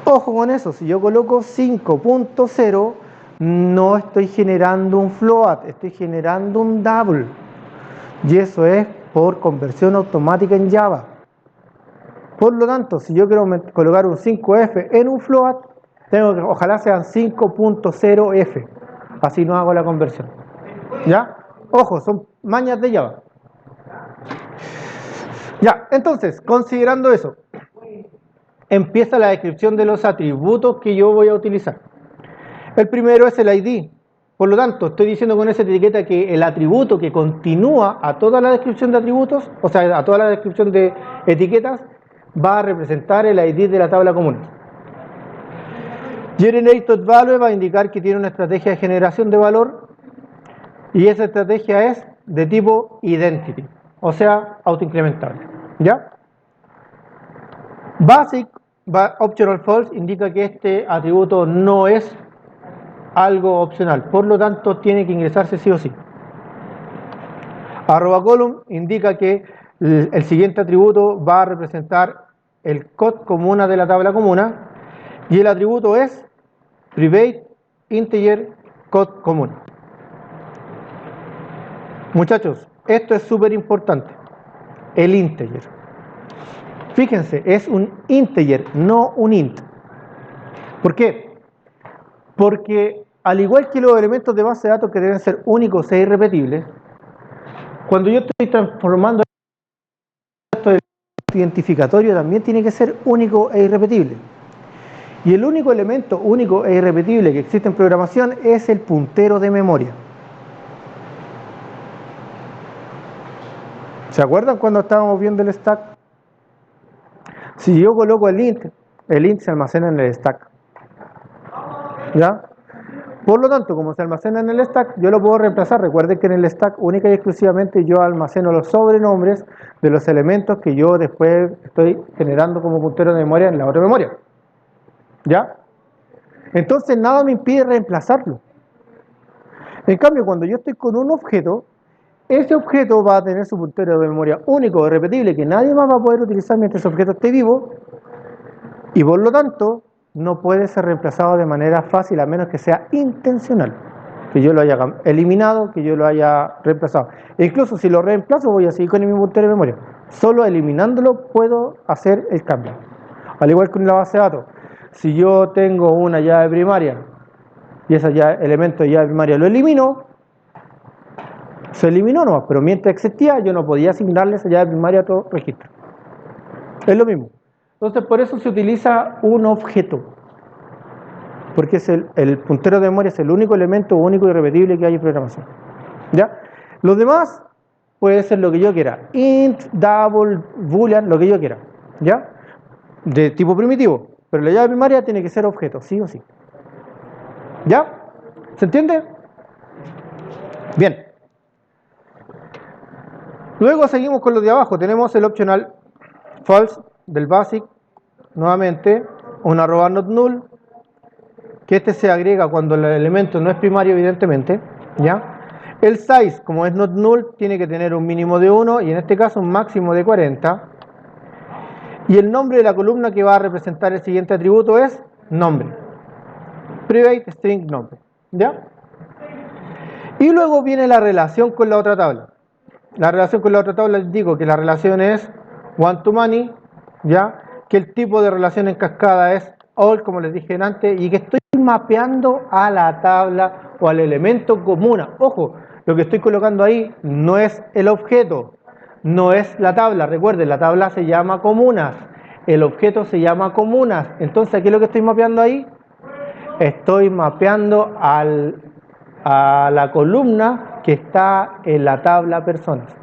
Ojo con eso, si yo coloco 5.0, no estoy generando un float, estoy generando un double. Y eso es por conversión automática en Java. Por lo tanto, si yo quiero colocar un 5F en un float, tengo que, ojalá sean 5.0F. Así no hago la conversión. ¿Ya? Ojo, son mañas de Java. Ya, entonces, considerando eso, empieza la descripción de los atributos que yo voy a utilizar. El primero es el ID. Por lo tanto, estoy diciendo con esa etiqueta que el atributo que continúa a toda la descripción de atributos, o sea, a toda la descripción de etiquetas, va a representar el ID de la tabla común. GenerateValue va a indicar que tiene una estrategia de generación de valor y esa estrategia es de tipo identity, o sea, autoincrementable. ¿Ya? Basic optional false indica que este atributo no es algo opcional, por lo tanto tiene que ingresarse sí o sí. @column indica que el siguiente atributo va a representar el code comuna de la tabla comuna y el atributo es private integer code común. Muchachos, esto es súper importante, el integer. Fíjense, es un integer, no un int. ¿Por qué? Porque al igual que los elementos de base de datos que deben ser únicos e irrepetibles, cuando yo estoy transformando esto del identificatorio también tiene que ser único e irrepetible. Y el único elemento único e irrepetible que existe en programación es el puntero de memoria. ¿Se acuerdan cuando estábamos viendo el stack? Si yo coloco el int se almacena en el stack. ¿Ya? Por lo tanto, como se almacena en el stack, yo lo puedo reemplazar. Recuerden que en el stack única y exclusivamente yo almaceno los sobrenombres de los elementos que yo después estoy generando como puntero de memoria en la otra memoria. ¿Ya? Entonces nada me impide reemplazarlo. En cambio, cuando yo estoy con un objeto, ese objeto va a tener su puntero de memoria único y repetible que nadie más va a poder utilizar mientras ese objeto esté vivo y por lo tanto no puede ser reemplazado de manera fácil a menos que sea intencional, que yo lo haya eliminado, que yo lo haya reemplazado. E incluso si lo reemplazo voy a seguir con mi puntero de memoria. Solo eliminándolo puedo hacer el cambio. Al igual que en la base de datos, si yo tengo una llave primaria y ese elemento de llave primaria lo elimino, se eliminó nomás, pero mientras existía yo no podía asignarle esa llave primaria a todo registro. Es lo mismo. Entonces por eso se utiliza un objeto, porque es el puntero de memoria es el único elemento único y irrepetible que hay en programación. ¿Ya? Los demás puede ser lo que yo quiera. Int, double, boolean, lo que yo quiera. ¿Ya? De tipo primitivo. Pero la llave primaria tiene que ser objeto, sí o sí. ¿Ya? ¿Se entiende? Bien. Luego seguimos con lo de abajo. Tenemos el optional false del basic. Nuevamente, un arroba not null. Que este se agrega cuando el elemento no es primario, evidentemente. ¿Ya? El size, como es not null, tiene que tener un mínimo de 1 y en este caso un máximo de 40. Y el nombre de la columna que va a representar el siguiente atributo es nombre. Private string nombre. ¿Ya? Y luego viene la relación con la otra tabla. La relación con la otra tabla les digo que la relación es one to many, ¿ya? Que el tipo de relación en cascada es all, como les dije antes, y que estoy mapeando a la tabla o al elemento comuna. Ojo, lo que estoy colocando ahí no es el objeto, no es la tabla. Recuerden, la tabla se llama comunas, el objeto se llama comunas. Entonces, ¿qué es lo que estoy mapeando ahí? Estoy mapeando a la columna que está en la tabla personas.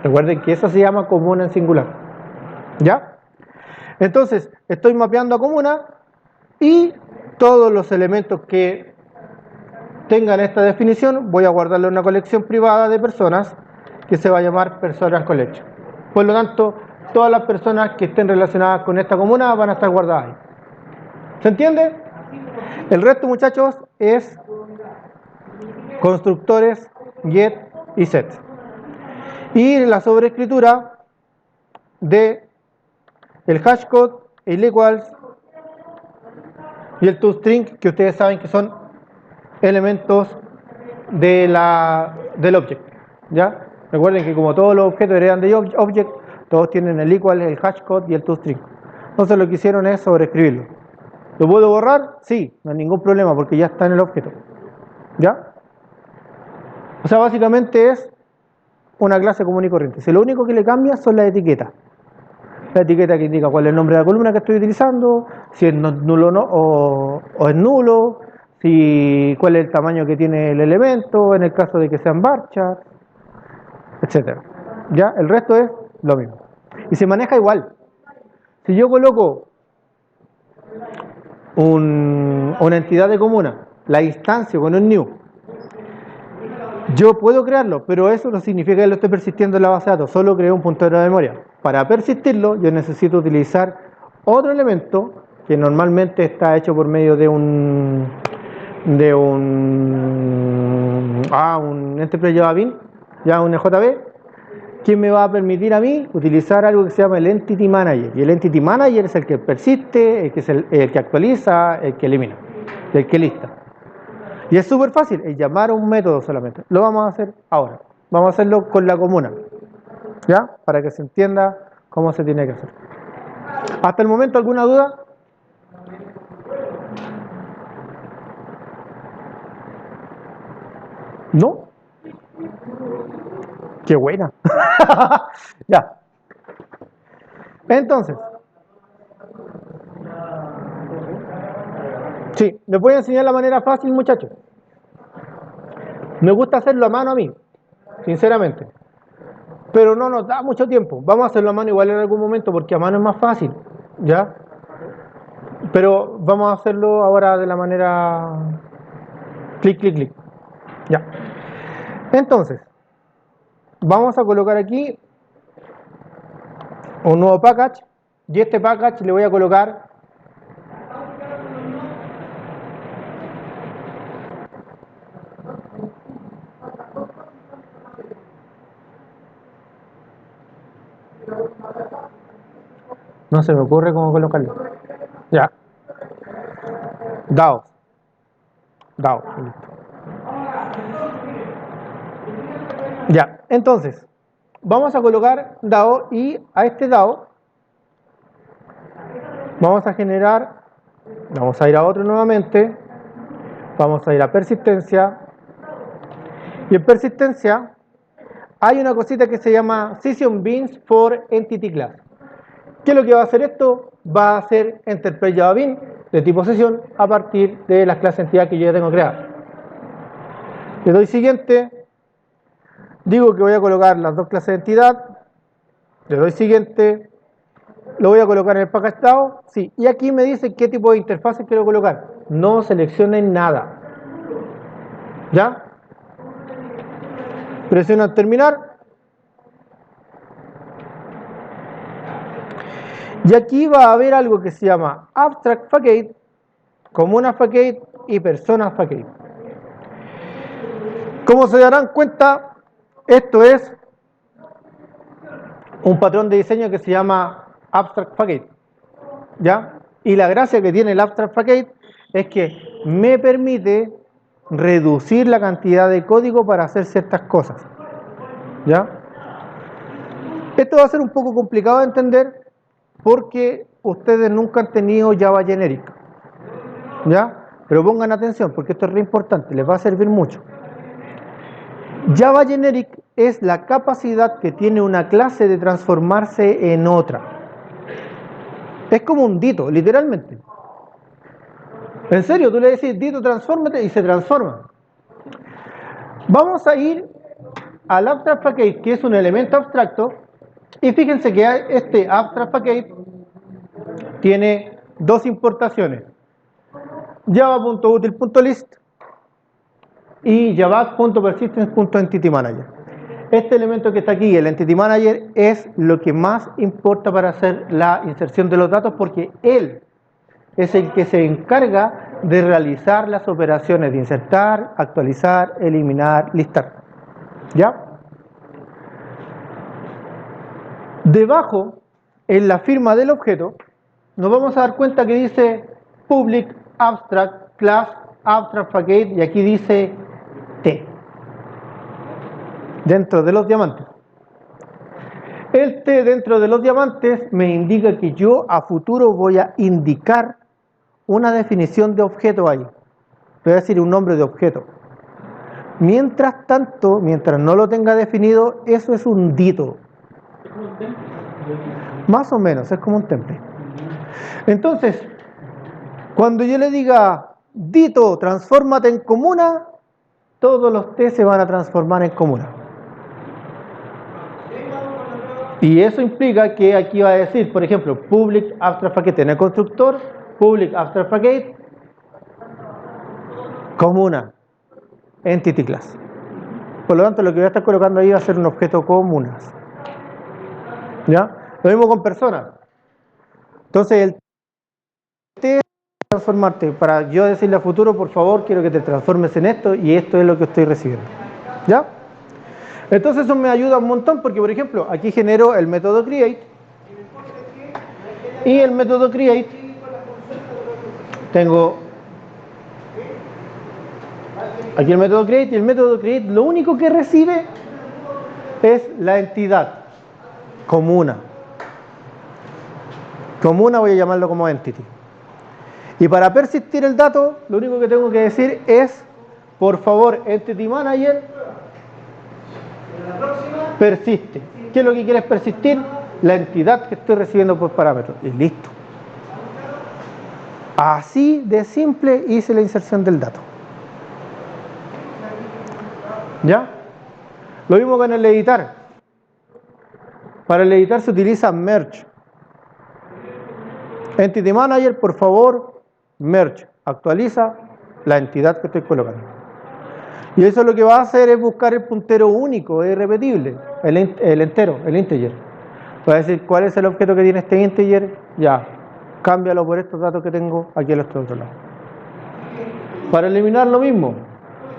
Recuerden que eso se llama comuna en singular. ¿Ya? Entonces, estoy mapeando a comuna y todos los elementos que tengan esta definición voy a guardarlo en una colección privada de personas que se va a llamar personas collection. Por lo tanto, todas las personas que estén relacionadas con esta comuna van a estar guardadas ahí. ¿Se entiende? El resto, muchachos, es constructores, get y set. Y la sobreescritura de el hashcode, el equals y el toString, que ustedes saben que son elementos del object. ¿Ya? Recuerden que como todos los objetos heredan de object, todos tienen el equal, el hashcode y el toString. Entonces lo que hicieron es sobreescribirlo. ¿Lo puedo borrar? Sí, no hay ningún problema porque ya está en el objeto. ¿Ya? O sea, básicamente es una clase común y corriente. Si lo único que le cambia son las etiquetas. La etiqueta que indica cuál es el nombre de la columna que estoy utilizando, si es nulo o es nulo, si cuál es el tamaño que tiene el elemento, en el caso de que sean varchar, etc. Ya, el resto es lo mismo. Y se maneja igual. Si yo coloco una entidad de comuna, la instancio con un new, yo puedo crearlo, pero eso no significa que lo esté persistiendo en la base de datos, solo creo un puntero de memoria. Para persistirlo, yo necesito utilizar otro elemento que normalmente está hecho por medio de un Enterprise Java Bean, ya un EJB, que me va a permitir a mí utilizar algo que se llama el Entity Manager. Y el Entity Manager es el que persiste, el que actualiza, el que elimina, el que lista. Y es súper fácil, es llamar a un método solamente. Lo vamos a hacer ahora. Vamos a hacerlo con la comuna. ¿Ya? Para que se entienda cómo se tiene que hacer. ¿Hasta el momento alguna duda? ¿No? ¡Qué buena! Ya. Entonces. Sí, les voy a enseñar la manera fácil, muchachos. Me gusta hacerlo a mano a mí, sinceramente. Pero no nos da mucho tiempo. Vamos a hacerlo a mano igual en algún momento porque a mano es más fácil. ¿Ya? Pero vamos a hacerlo ahora de la manera clic, clic, clic. Ya. Entonces, vamos a colocar aquí un nuevo package. Y este package le voy a colocar no se me ocurre cómo colocarlo. Ya. DAO. DAO. Listo. Ya. Entonces, vamos a colocar DAO y a este DAO vamos a generar, vamos a ir a otro nuevamente, vamos a ir a persistencia y en persistencia hay una cosita que se llama Session Beans for Entity Class. ¿Qué es lo que va a hacer esto? Va a hacer Enterprise Java Bean de tipo sesión a partir de las clases entidad que yo ya tengo creadas. Le doy siguiente Digo que voy a colocar las dos clases de entidad, le doy siguiente, lo voy a colocar en el package DAO, sí, y aquí me dice qué tipo de interfaces quiero colocar. No seleccionen nada. ¿Ya? Presiono terminar. Y aquí va a haber algo que se llama Abstract Facade, Comuna Facade y Persona Facade. Como se darán cuenta, esto es un patrón de diseño que se llama Abstract Facade. ¿Ya? Y la gracia que tiene el Abstract Facade es que me permite reducir la cantidad de código para hacer ciertas cosas. ¿Ya? Esto va a ser un poco complicado de entender porque ustedes nunca han tenido Java Generic. ¿Ya? Pero pongan atención porque esto es re importante, les va a servir mucho. Java Generic es la capacidad que tiene una clase de transformarse en otra. Es como un dito, literalmente. En serio, tú le decís, dito, transfórmate y se transforma. Vamos a ir al Abstract Facade, que es un elemento abstracto, y fíjense que este Abstract Facade tiene dos importaciones, java.util.list y java.persistence.entityManager. Este elemento que está aquí, el Entity Manager, es lo que más importa para hacer la inserción de los datos porque él es el que se encarga de realizar las operaciones de insertar, actualizar, eliminar, listar. ¿Ya? Debajo, en la firma del objeto, nos vamos a dar cuenta que dice public abstract class abstract facade y aquí dice T dentro de los diamantes. El T dentro de los diamantes me indica que yo a futuro voy a indicar una definición de objeto ahí. Voy a decir un nombre de objeto. Mientras tanto, mientras no lo tenga definido, eso es un dito. Más o menos, es como un template. Entonces, cuando yo le diga, dito, transfórmate en comuna, todos los T se van a transformar en comuna. Y eso implica que aquí va a decir, por ejemplo, public abstract facade en el constructor, public abstract facade, comuna, entity class. Por lo tanto, lo que voy a estar colocando ahí va a ser un objeto comunas. ¿Ya? Lo mismo con personas. Entonces, el T es transformarte. Para yo decirle a futuro, por favor, quiero que te transformes en esto y esto es lo que estoy recibiendo. ¿Ya? Entonces eso me ayuda un montón porque, por ejemplo, aquí genero el método create y el método create tengo aquí el método create y el método create lo único que recibe es la entidad comuna. Comuna voy a llamarlo como entity. Y para persistir el dato, lo único que tengo que decir es, por favor, entity manager persiste. ¿Qué es lo que quieres persistir? La entidad que estoy recibiendo por parámetro. Y listo. Así de simple hice la inserción del dato. ¿Ya? Lo mismo con el editar. Para el editar se utiliza merge. Entity Manager, por favor, merge. Actualiza la entidad que estoy colocando. Y eso lo que va a hacer es buscar el puntero único, irrepetible, el entero, el integer. Va a decir cuál es el objeto que tiene este integer, ya, cámbialo por estos datos que tengo aquí al otro lado. Para eliminar lo mismo,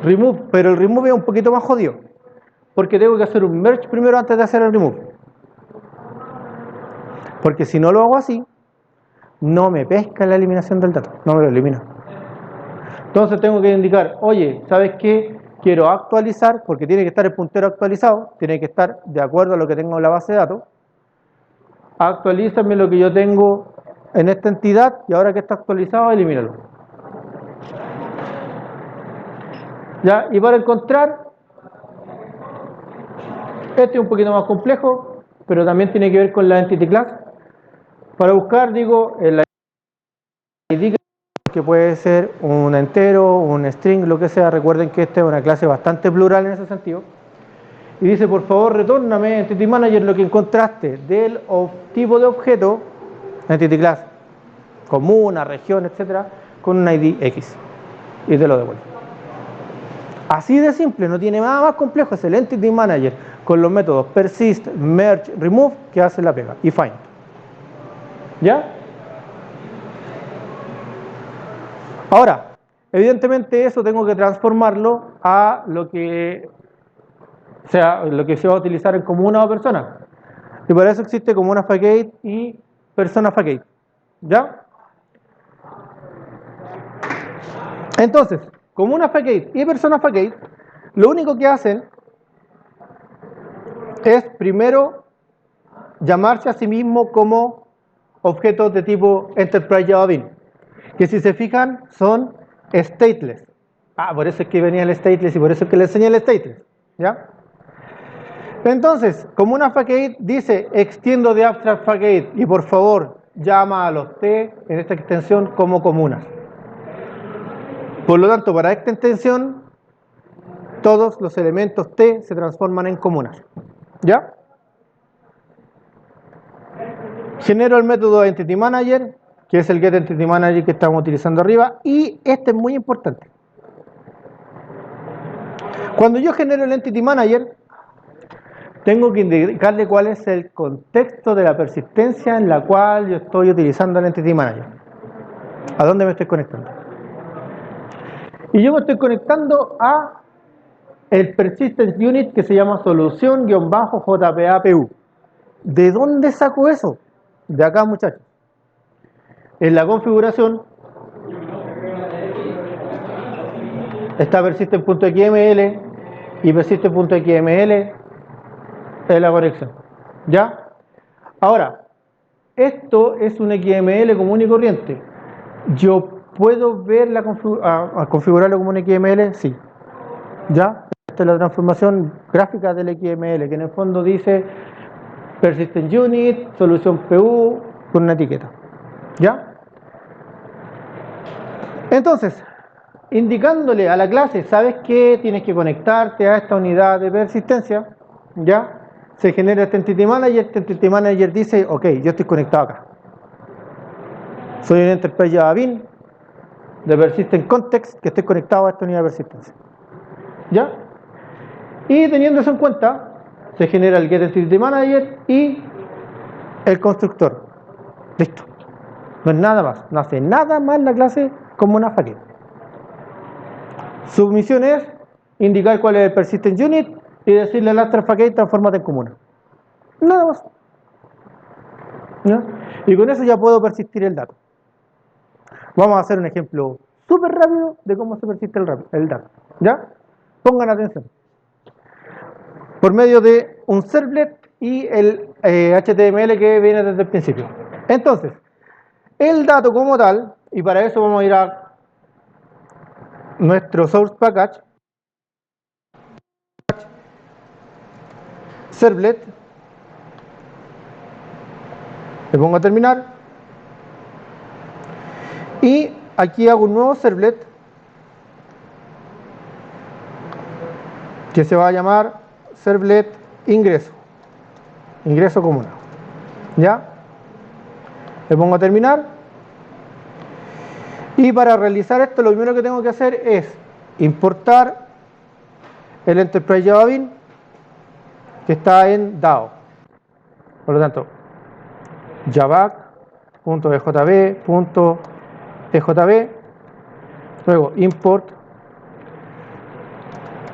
remove, pero el remove es un poquito más jodido, porque tengo que hacer un merge primero antes de hacer el remove. Porque si no lo hago así, no me pesca la eliminación del dato, no me lo elimina. Entonces tengo que indicar, oye, ¿sabes qué? Quiero actualizar, porque tiene que estar el puntero actualizado, tiene que estar de acuerdo a lo que tengo en la base de datos. Actualízame lo que yo tengo en esta entidad y ahora que está actualizado, elimínalo. ¿Ya? Y para encontrar, este es un poquito más complejo, pero también tiene que ver con la entity class. Para buscar, digo, el ID que puede ser un entero, un string, lo que sea. Recuerden que esta es una clase bastante plural en ese sentido. y dice, por favor, retórname Entity Manager lo que encontraste del tipo de objeto, Entity Class, comuna, región, etcétera, con un ID X, y te lo devuelve. Así de simple, no tiene nada más complejo, es el Entity Manager con los métodos persist, merge, remove que hace la pega, y find. ¿Ya? Ahora, evidentemente eso tengo que transformarlo a lo que sea, lo que se va a utilizar en comuna o persona. Y para eso existe comuna facade y persona facade. ¿Ya? Entonces, comuna facade y persona facade, lo único que hacen es primero llamarse a sí mismo como objetos de tipo Enterprise Java Bean, que si se fijan son stateless. Por eso es que venía el stateless y por eso es que le enseñé el stateless. ¿Ya? Entonces, comuna facade dice extiendo de abstract facade y por favor llama a los T en esta extensión como comunas. Por lo tanto, para esta extensión todos los elementos T se transforman en comunas. ¿Ya? Genero el método Entity Manager, que es el Get Entity Manager que estamos utilizando arriba, y este es muy importante. Cuando yo genero el Entity Manager, tengo que indicarle cuál es el contexto de la persistencia en la cual yo estoy utilizando el Entity Manager. ¿A dónde me estoy conectando? Y yo me estoy conectando a el Persistence Unit que se llama solución-jpapu. ¿De dónde saco eso? De acá, muchachos. En la configuración está persistent.xml y persistent.xml es la conexión. ¿Ya? Ahora, esto es un XML común y corriente. ¿Yo puedo ver configurarlo como un XML? Sí. ¿Ya? Esta es la transformación gráfica del XML, que en el fondo dice Persistent Unit, solución PU, con una etiqueta. ¿Ya? Entonces, indicándole a la clase, ¿sabes qué? Tienes que conectarte a esta unidad de persistencia. ¿Ya? Se genera este Entity Manager. Este Entity Manager dice, ok, yo estoy conectado acá. Soy un Enterprise Java Bean de Persistent Context que estoy conectado a esta unidad de persistencia. ¿Ya? Y teniendo eso en cuenta, se genera el Get Entity Manager y el constructor. Listo. No es nada más. No hace nada más la clase como una facade. Su misión es indicar cuál es el Persistent Unit y decirle al abstract facade transfórmate en comuna. Nada más. ¿Ya? Y con eso ya puedo persistir el dato. Vamos a hacer un ejemplo súper rápido de cómo se persiste el dato. ¿Ya? Pongan atención. Por medio de un servlet y el HTML que viene desde el principio. Entonces, el dato como tal, y para eso vamos a ir a nuestro source package, servlet, le pongo a terminar, y aquí hago un nuevo servlet que se va a llamar servlet ingreso común. ¿Ya? Le pongo a terminar. Y para realizar esto, lo primero que tengo que hacer es importar el Enterprise Java Bean que está en DAO. Por lo tanto, javac.ejb.ejb, luego import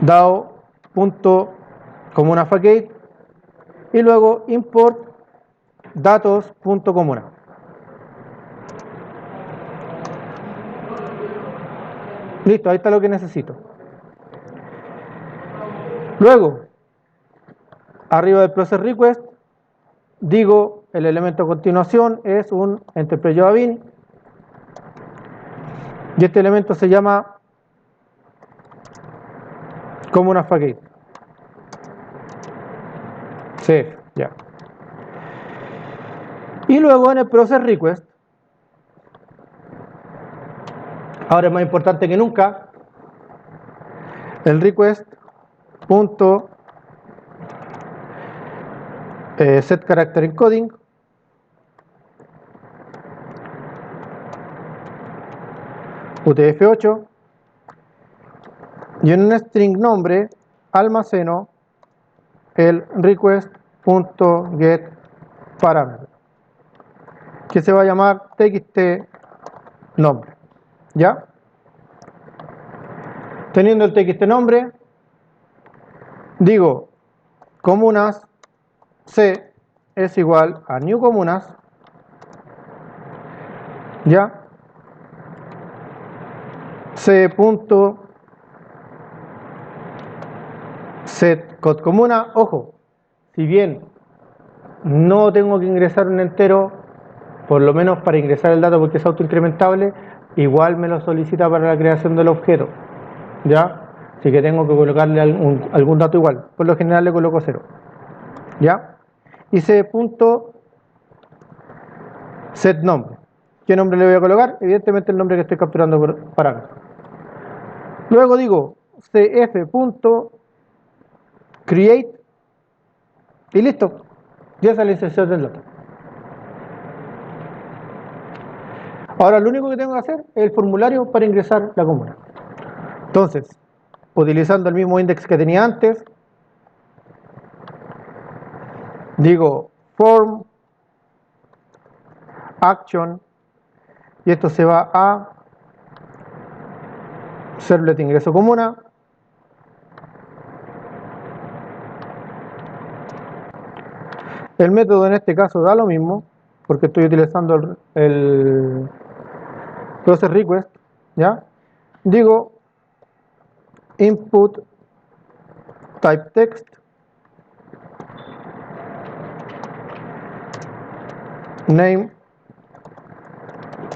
DAO.comunafacade y luego import datos.comuna. Listo, ahí está lo que necesito. Luego, arriba del process request, digo el elemento a continuación es un Enterprise Java Bean y este elemento se llama comunafacade. Sí, ya. Y luego en el process request, ahora es más importante que nunca, el request punto set character encoding, UTF-8, y en un string nombre almaceno el request.getParameter, que se va a llamar txt nombre. ¿Ya? Teniendo el txt nombre, digo comunas c es igual a new comunas, ¿ya? c.set code comuna. Ojo, si bien no tengo que ingresar un entero, por lo menos para ingresar el dato porque es autoincrementable, igual me lo solicita para la creación del objeto, ¿ya? Así que tengo que colocarle algún dato igual. Por lo general le coloco 0, ¿ya? Y c.set nombre. ¿Qué nombre le voy a colocar? Evidentemente el nombre que estoy capturando por parámetro. Luego digo cf.create y listo. Ya es la inserción del dato. Ahora lo único que tengo que hacer es el formulario para ingresar la comuna. Entonces, utilizando el mismo index que tenía antes, digo form action y esto se va a servlet ingreso comuna. El método en este caso da lo mismo porque estoy utilizando el process request, ¿ya? Digo input type text name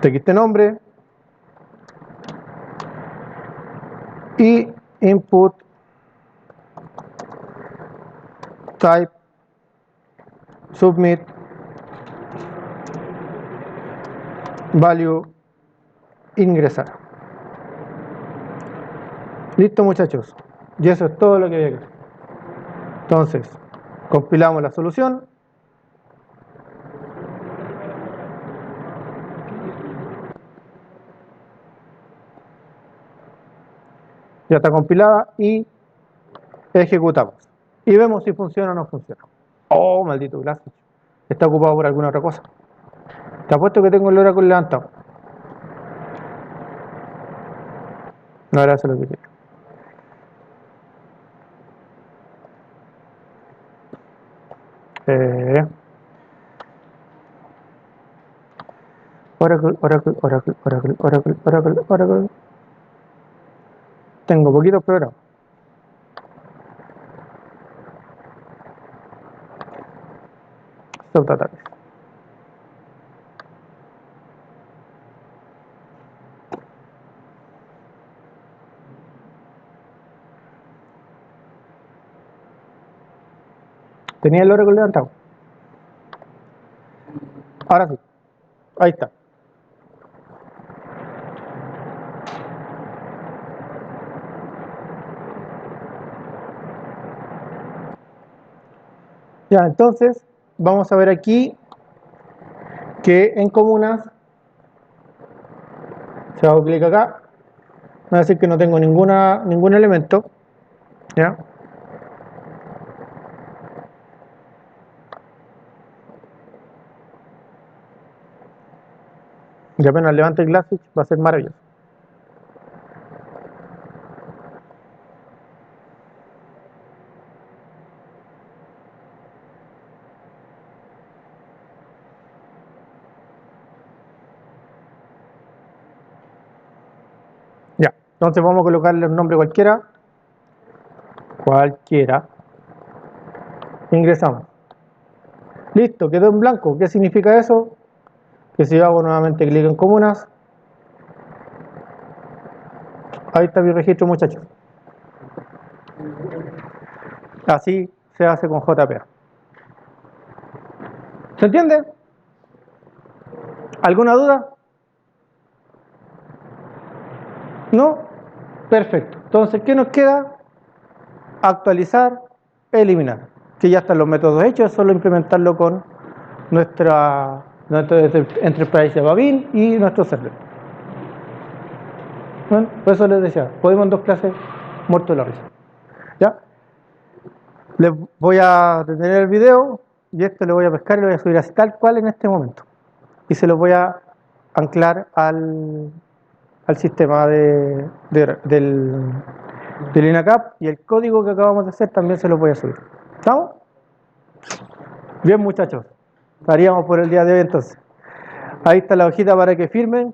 txt nombre y input type submit value ingresar. Listo, muchachos, y eso es todo lo que había que hacer. Entonces compilamos la solución. Ya está compilada y ejecutamos. Y vemos si funciona o no funciona. Oh, maldito Glassfish. Está ocupado por alguna otra cosa. Te apuesto que tengo el Oracle levantado. No era eso lo que quería. Oracle. Tengo poquitos programas. Subdatabase. Tenía el Oracle levantado. Ahora sí. Ahí está. Ya, entonces vamos a ver aquí que en comunas, si hago clic acá, me va a decir que no tengo ningún elemento. ¿Ya? Y apenas levante el Glassfish va a ser maravilloso. Ya, entonces vamos a colocarle un nombre cualquiera. Ingresamos. Listo, quedó en blanco. ¿Qué significa eso? Que si yo hago nuevamente clic en comunas, ahí está mi registro, muchachos. Así se hace con JPA. ¿Se entiende? ¿Alguna duda? ¿No? Perfecto. Entonces, ¿qué nos queda? Actualizar, eliminar. que ya están los métodos hechos, es solo implementarlo con nuestro Enterprise Java Bean y nuestro server. Bueno, por eso les decía, podemos en 2 clases muerto de la risa. ¿Ya? Les voy a detener el video y esto lo voy a pescar y lo voy a subir así tal cual en este momento. Y se lo voy a anclar al sistema del INACAP, y el código que acabamos de hacer también se lo voy a subir. ¿Estamos? Bien, muchachos. Estaríamos por el día de hoy entonces. Ahí está la hojita para que firmen.